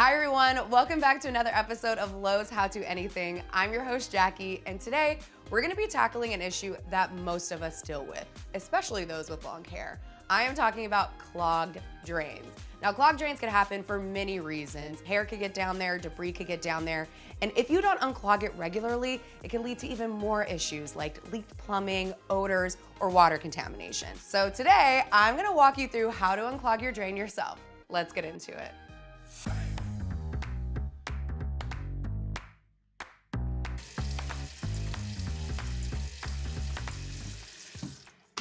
Hi everyone, welcome back to another episode of Lowe's How To Anything. I'm your host Jackie, and today we're gonna be tackling an issue that most of us deal with, especially those with long hair. I am talking about clogged drains. Now, clogged drains can happen for many reasons. Hair could get down there, debris could get down there, and if you don't unclog it regularly, it can lead to even more issues like leaked plumbing, odors, or water contamination. So today, I'm gonna walk you through how to unclog your drain yourself. Let's get into it.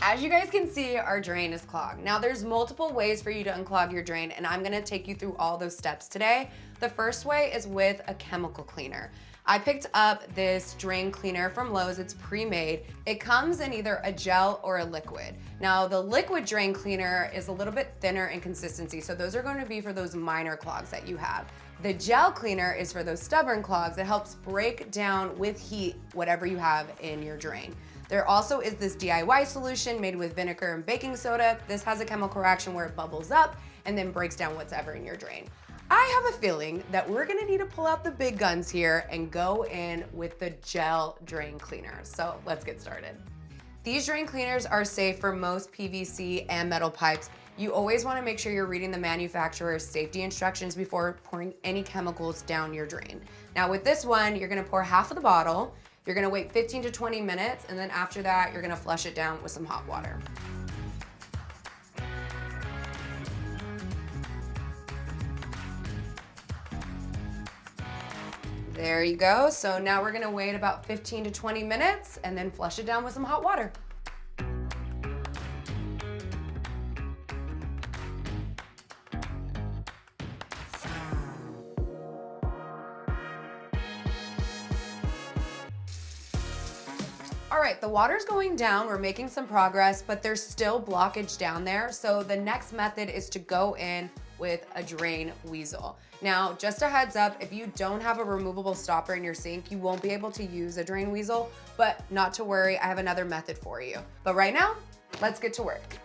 As you guys can see, our drain is clogged. Now there's multiple ways for you to unclog your drain, and I'm gonna take you through all those steps today. The first way is with a chemical cleaner. I picked up this drain cleaner from Lowe's, it's pre-made. It comes in either a gel or a liquid. Now the liquid drain cleaner is a little bit thinner in consistency, so those are going to be for those minor clogs that you have. The gel cleaner is for those stubborn clogs. It helps break down with heat whatever you have in your drain. There also is this DIY solution made with vinegar and baking soda. This has a chemical reaction where it bubbles up and then breaks down whatever in your drain. I have a feeling that we're gonna need to pull out the big guns here and go in with the gel drain cleaner. So let's get started. These drain cleaners are safe for most PVC and metal pipes. You always wanna make sure you're reading the manufacturer's safety instructions before pouring any chemicals down your drain. Now with this one, you're gonna pour half of the bottle. You're gonna wait 15 to 20 minutes, and then after that, you're gonna flush it down with some hot water. There you go. So now we're gonna wait about 15 to 20 minutes and then flush it down with some hot water. All right, the water's going down, we're making some progress, but there's still blockage down there. So the next method is to go in with a Drain Weasel. Now, just a heads up, if you don't have a removable stopper in your sink, you won't be able to use a Drain Weasel, but not to worry, I have another method for you. But right now, let's get to work.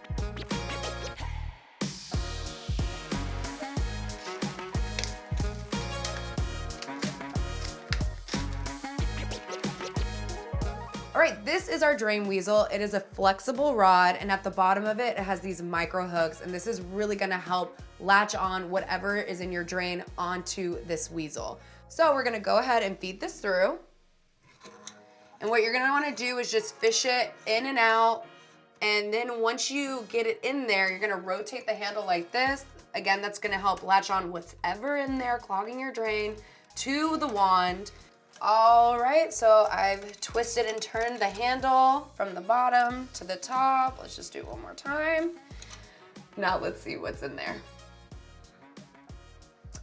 All right, this is our Drain Weasel. It is a flexible rod, and at the bottom of it, it has these micro hooks, and this is really gonna help latch on whatever is in your drain onto this weasel. So we're gonna go ahead and feed this through. And what you're gonna wanna do is just fish it in and out, and then once you get it in there, you're gonna rotate the handle like this. Again, that's gonna help latch on whatever in there clogging your drain to the wand. All right, so I've twisted and turned the handle from the bottom to the top. Let's just do it one more time. Now let's see what's in there.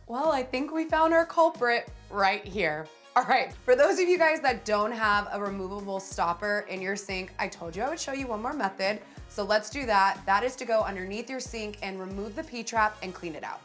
Well, I think we found our culprit right here. All right, for those of you guys that don't have a removable stopper in your sink, I told you I would show you one more method. So let's do that. That is to go underneath your sink and remove the P-trap and clean it out.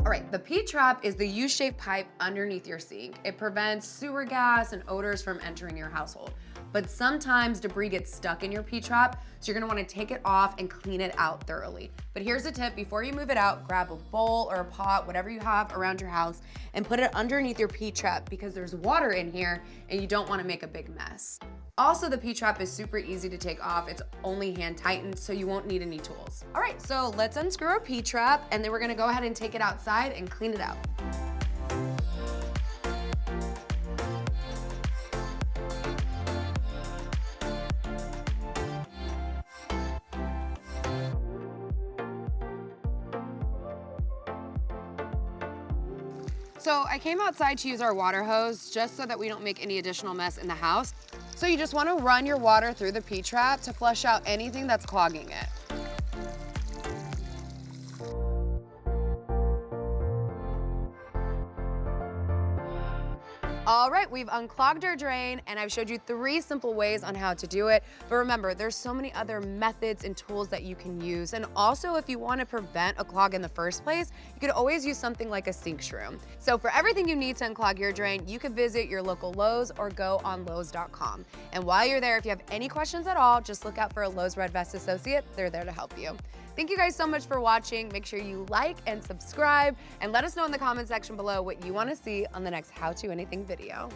All right, the P-trap is the U-shaped pipe underneath your sink. It prevents sewer gas and odors from entering your household. But sometimes debris gets stuck in your P-trap, so you're gonna wanna take it off and clean it out thoroughly. But here's a tip, before you move it out, grab a bowl or a pot, whatever you have around your house, and put it underneath your P-trap because there's water in here and you don't wanna make a big mess. Also, the P-trap is super easy to take off. It's only hand tightened, so you won't need any tools. All right, so let's unscrew our P-trap, and then we're gonna go ahead and take it outside and clean it out. So I came outside to use our water hose just so that we don't make any additional mess in the house. So you just want to run your water through the P-trap to flush out anything that's clogging it. All right, we've unclogged our drain and I've showed you 3 simple ways on how to do it. But remember, there's so many other methods and tools that you can use. And also, if you want to prevent a clog in the first place, you could always use something like a sink shroom. So for everything you need to unclog your drain, you could visit your local Lowe's or go on Lowes.com. And while you're there, if you have any questions at all, just look out for a Lowe's Red Vest associate. They're there to help you. Thank you guys so much for watching. Make sure you like and subscribe and let us know in the comment section below what you want to see on the next How To Anything video.